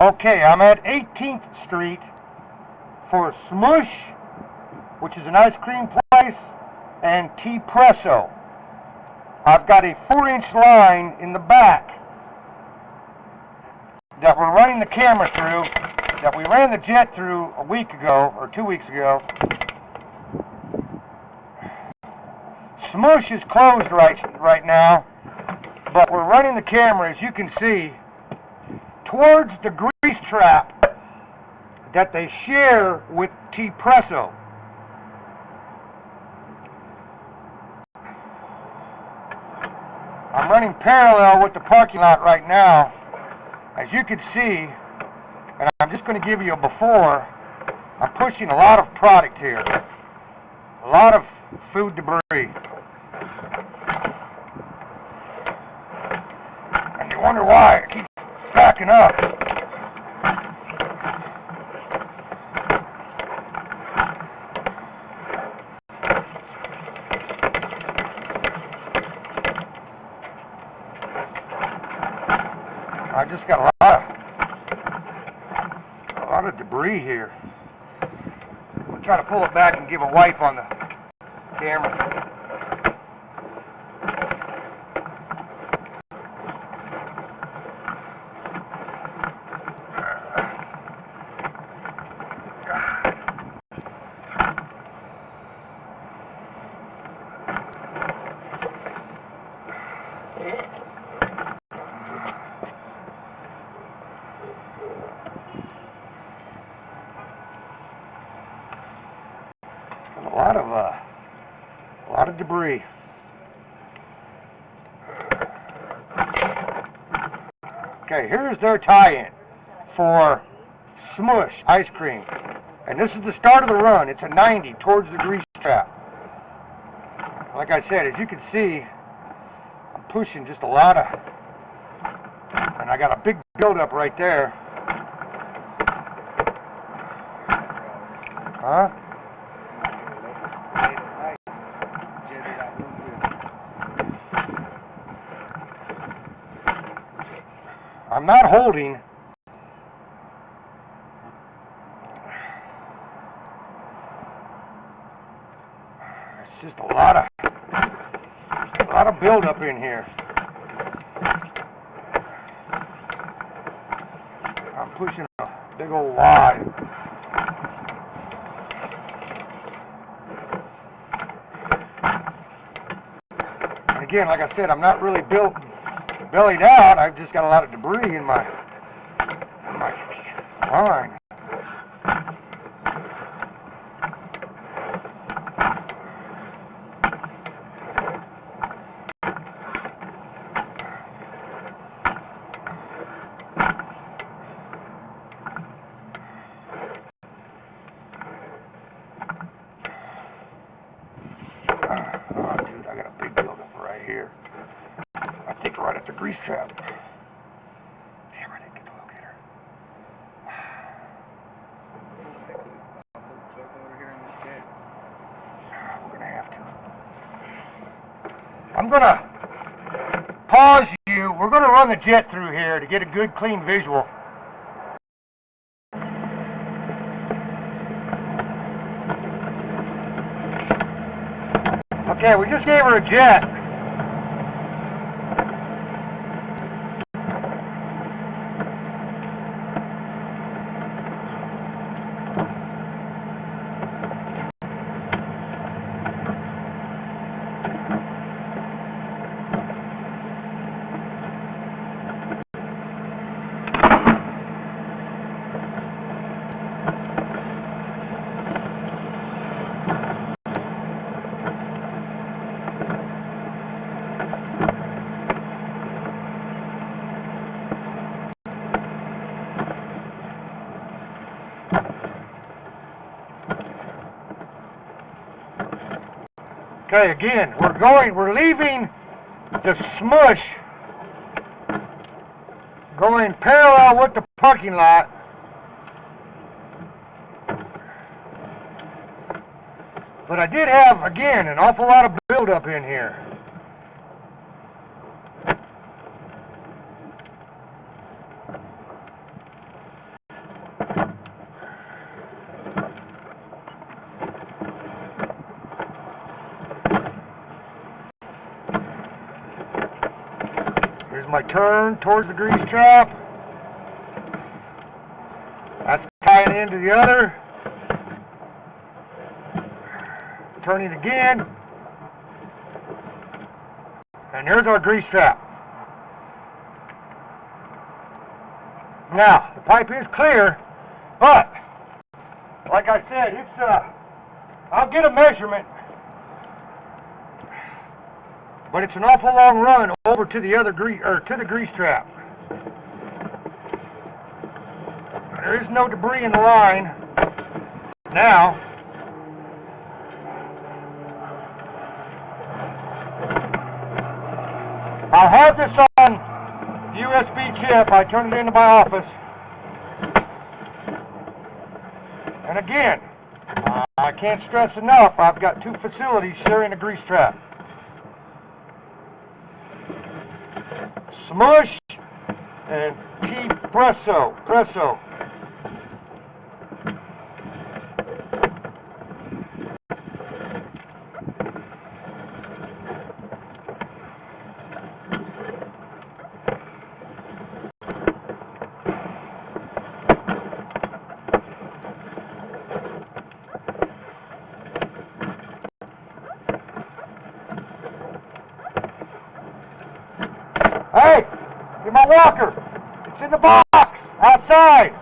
Okay, I'm at 18th Street for Smoosh, which is an ice cream place, and Teapresso. I've got a 4-inch line in the back that we're running the camera through, that we ran the jet through a week ago, or 2 weeks ago. Smoosh is closed right now, but we're running the camera, as you can see, towards the grease trap that they share with Teapresso. I'm running parallel with the parking lot right now, as you can see, and I'm just going to give you a before. I'm pushing a lot of product here, a lot of food debris. And you wonder why it keeps backing up. I just got a lot of debris here. I'm gonna try to pull it back and give a wipe on the camera. A lot of debris. Okay, here's their tie-in for Smoosh ice cream, and this is the start of the run. It's a 90 towards the grease trap. Like I said, as you can see, I'm pushing just a lot of, and I got a big buildup right there. Huh? I'm not holding. It's just a lot of buildup in here. I'm pushing a big old wad. And again, like I said, I'm not really bellied out. I've just got a lot of debris in my line. Oh, dude, I got a big buildup right here. I think right at the grease trap. Damn, I didn't get the locator. We're gonna have to. I'm gonna pause you. We're gonna run the jet through here to get a good, clean visual. Okay, we just gave her a jet. Okay, again, we're leaving the Smoosh, going parallel with the parking lot. But I did have, again, an awful lot of buildup in here. Here's my turn towards the grease trap. That's tying into the other. Turning again. And there's our grease trap. Now, the pipe is clear, but like I said, it's I'll get a measurement, but it's an awful long run over to the other grease trap. There is no debris in the line. Now, I'll have this on USB chip. I turn it into my office. And again, I can't stress enough, I've got two facilities sharing a grease trap. Smoosh and Teapresso. Hey, get my walker. It's in the box outside.